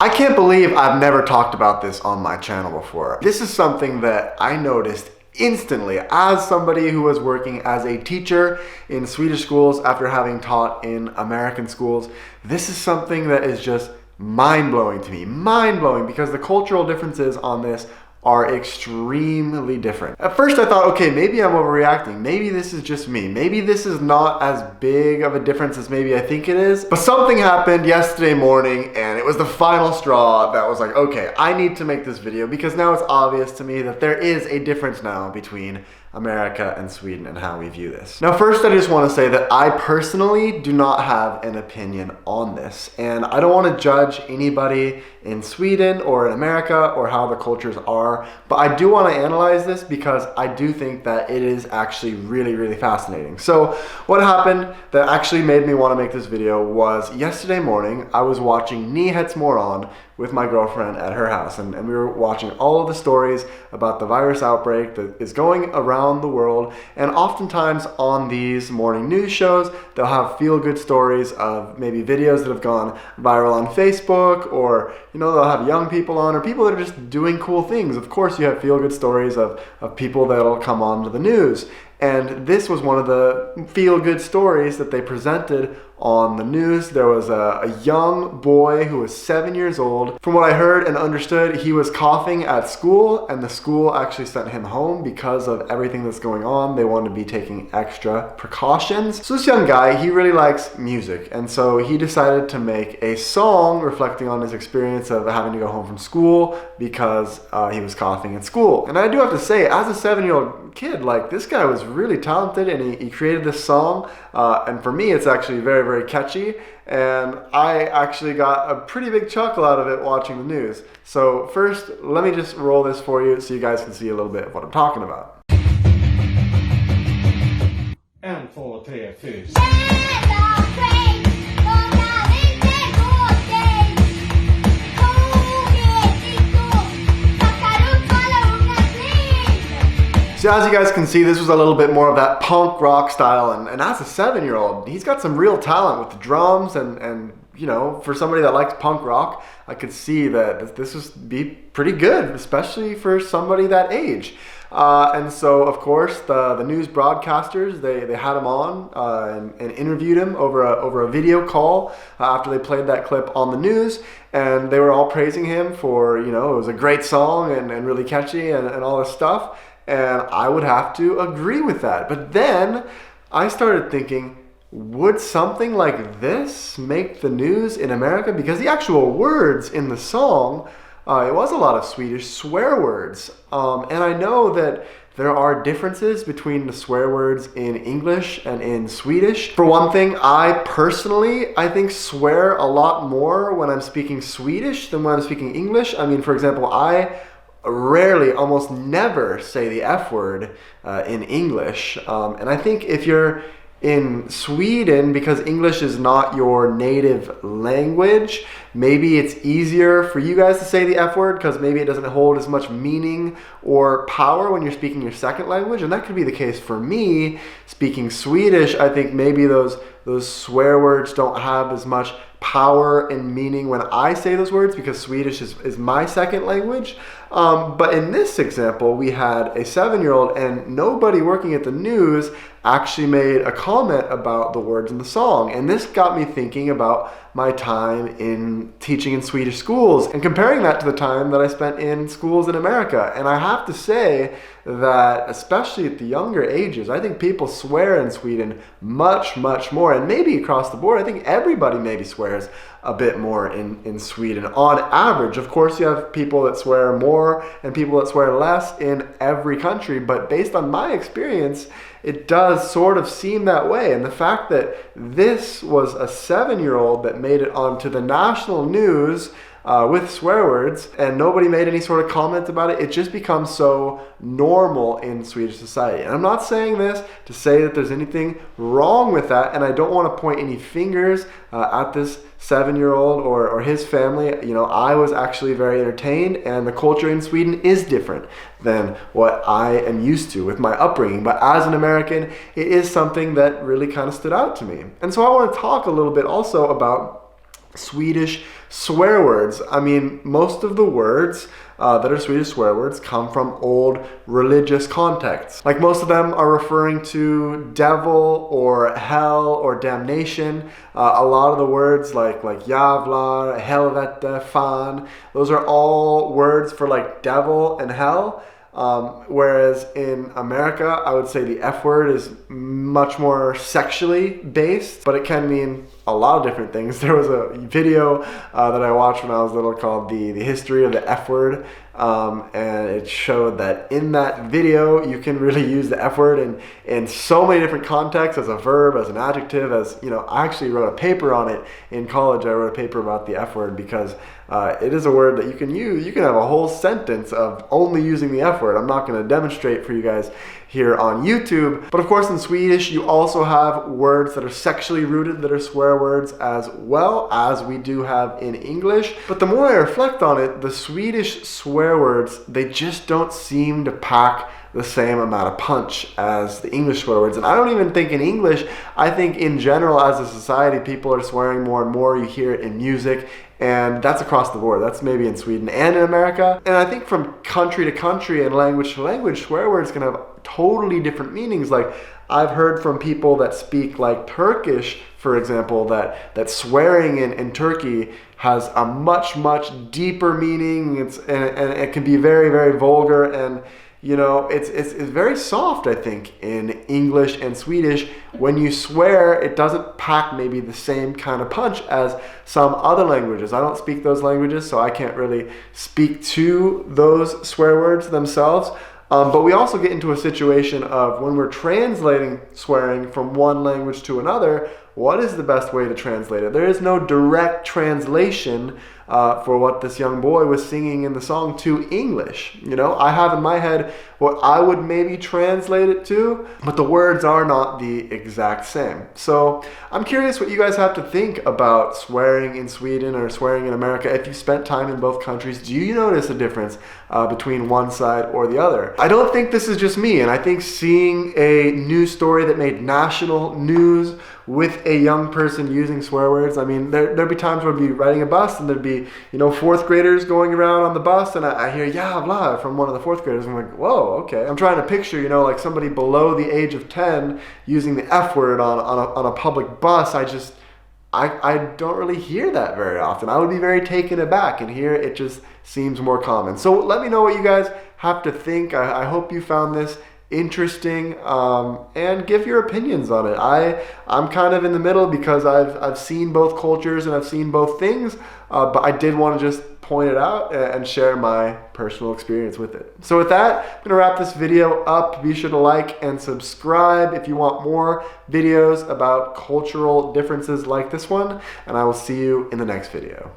I can't believe I've never talked about this on my channel before. This is something that I noticed instantly as somebody who was working as a teacher in Swedish schools after having taught in American schools. This is something that is just mind-blowing to me. Mind-blowing, because the cultural differences on this are extremely different. At first I thought, okay, maybe I'm overreacting. Maybe this is just me. Maybe this is not as big of a difference as maybe I think it is. But something happened yesterday morning and it was the final straw that was like, okay, I need to make this video because now it's obvious to me that there is a difference now between America and Sweden and how we view this. Now, first, I just want to say that I personally do not have an opinion on this, and I don't want to judge anybody in Sweden or in America or how the cultures are, but I do want to analyze this because I do think that it is actually really, really fascinating. So what happened that actually made me want to make this video was yesterday morning, I was watching Nyhetsmorgon with my girlfriend at her house, and we were watching all of the stories about the virus outbreak that is going around the world. And oftentimes on these morning news shows, they'll have feel-good stories of maybe videos that have gone viral on Facebook, or they'll have young people on, or people that are just doing cool things. Of course, you have feel-good stories of people that'll come on to the news. And this was one of the feel-good stories that they presented on the news. There was a young boy who was 7 years old. From what I heard and understood, he was coughing at school, and the school actually sent him home because of everything that's going on. They wanted to be taking extra precautions. So this young guy, he really likes music, and so he decided to make a song reflecting on his experience of having to go home from school because he was coughing at school. And I do have to say, as a 7-year-old kid, like, this guy was really talented, and he created this song, and for me it's actually very, very catchy, and I actually got a pretty big chuckle out of it watching the news. So first, let me just roll this for you so you guys can see a little bit of what I'm talking about. En, två, tre, fyra. So as you guys can see, this was a little bit more of that punk rock style, and as a 7-year-old, he's got some real talent with the drums, and for somebody that likes punk rock, I could see that this would be pretty good, especially for somebody that age. And so, of course, the news broadcasters, they had him on and interviewed him over a video call after they played that clip on the news, and they were all praising him for, it was a great song and really catchy and all this stuff. And I would have to agree with that. But then I started thinking, would something like this make the news in America? Because the actual words in the song, it was a lot of Swedish swear words. And I know that there are differences between the swear words in English and in Swedish. For one thing, I think swear a lot more when I'm speaking Swedish than when I'm speaking English. I mean, for example, I rarely, almost never say the F word in English. And I think if you're in Sweden, because English is not your native language, maybe it's easier for you guys to say the F word because maybe it doesn't hold as much meaning or power when you're speaking your second language. And that could be the case for me. Speaking Swedish, I think maybe those swear words don't have as much power and meaning when I say those words because Swedish is my second language. But in this example, we had a 7-year-old, and nobody working at the news actually made a comment about the words in the song. And this got me thinking about my time in teaching in Swedish schools and comparing that to the time that I spent in schools in America. And I have to say that, especially at the younger ages, I think people swear in Sweden much, much more. And maybe across the board, I think everybody maybe swears a bit more in Sweden on average. Of course, you have people that swear more and people that swear less in every country, but based on my experience, it does sort of seem that way. And the fact that this was a 7-year-old that made it onto the national news with swear words, and nobody made any sort of comment about it, it just becomes so normal in Swedish society. And I'm not saying this to say that there's anything wrong with that, and I don't want to point any fingers at this 7-year-old or his family. I was actually very entertained, and the culture in Sweden is different than what I am used to with my upbringing. But as an American, it is something that really kind of stood out to me. And so I want to talk a little bit also about Swedish Swear words. I mean, most of the words that are Swedish swear words come from old religious contexts. Like most of them are referring to devil or hell or damnation. A lot of the words like jävlar, helvete, fan, those are all words for like devil and hell. Whereas in America, I would say the F word is much more sexually based, but it can mean a lot of different things. There was a video that I watched when I was little called the History of the F Word, and it showed that in that video you can really use the F word in so many different contexts, as a verb, as an adjective, as, you know, I actually wrote a paper on it in college. I wrote a paper about the F word because it is a word that you can use. You can have a whole sentence of only using the F word. I'm not going to demonstrate for you guys here on YouTube. But of course in Swedish you also have words that are sexually rooted that are swear words, as well as we do have in English. But the more I reflect on it, the Swedish swear words, they just don't seem to pack the same amount of punch as the English swear words. And I don't even think in English, I think in general as a society people are swearing more and more. You hear it in music, and that's across the board. That's maybe in Sweden and in America. And I think from country to country and language to language, swear words can have totally different meanings. Like I've heard from people that speak like Turkish, for example, that swearing in Turkey has a much deeper meaning. And it can be very, very vulgar, and you know, it's very soft, I think, in English and Swedish. When you swear, it doesn't pack maybe the same kind of punch as some other languages. I don't speak those languages, so I can't really speak to those swear words themselves. But we also get into a situation of when we're translating swearing from one language to another, what is the best way to translate it? There is no direct translation for what this young boy was singing in the song to English. You know, I have in my head what I would maybe translate it to, but the words are not the exact same. So I'm curious what you guys have to think about swearing in Sweden or swearing in America. If you spent time in both countries, do you notice a difference between one side or the other? I don't think this is just me, and I think seeing a news story that made national news with a young person using swear words, I mean, there'd be times where I'd be riding a bus and there'd be, you know, fourth graders going around on the bus, and I hear "yeah, blah" from one of the fourth graders. I'm like, whoa, okay. I'm trying to picture, you know, like somebody below the age of 10 using the F word on a public bus. I don't really hear that very often. I would be very taken aback, and here it just seems more common. So let me know what you guys have to think. I hope you found this interesting, and give your opinions on it. I'm kind of in the middle because I've seen both cultures and I've seen both things, but I did want to just point it out and share my personal experience with it. So with that, I'm going to wrap this video up. Be sure to like and subscribe if you want more videos about cultural differences like this one, and I will see you in the next video.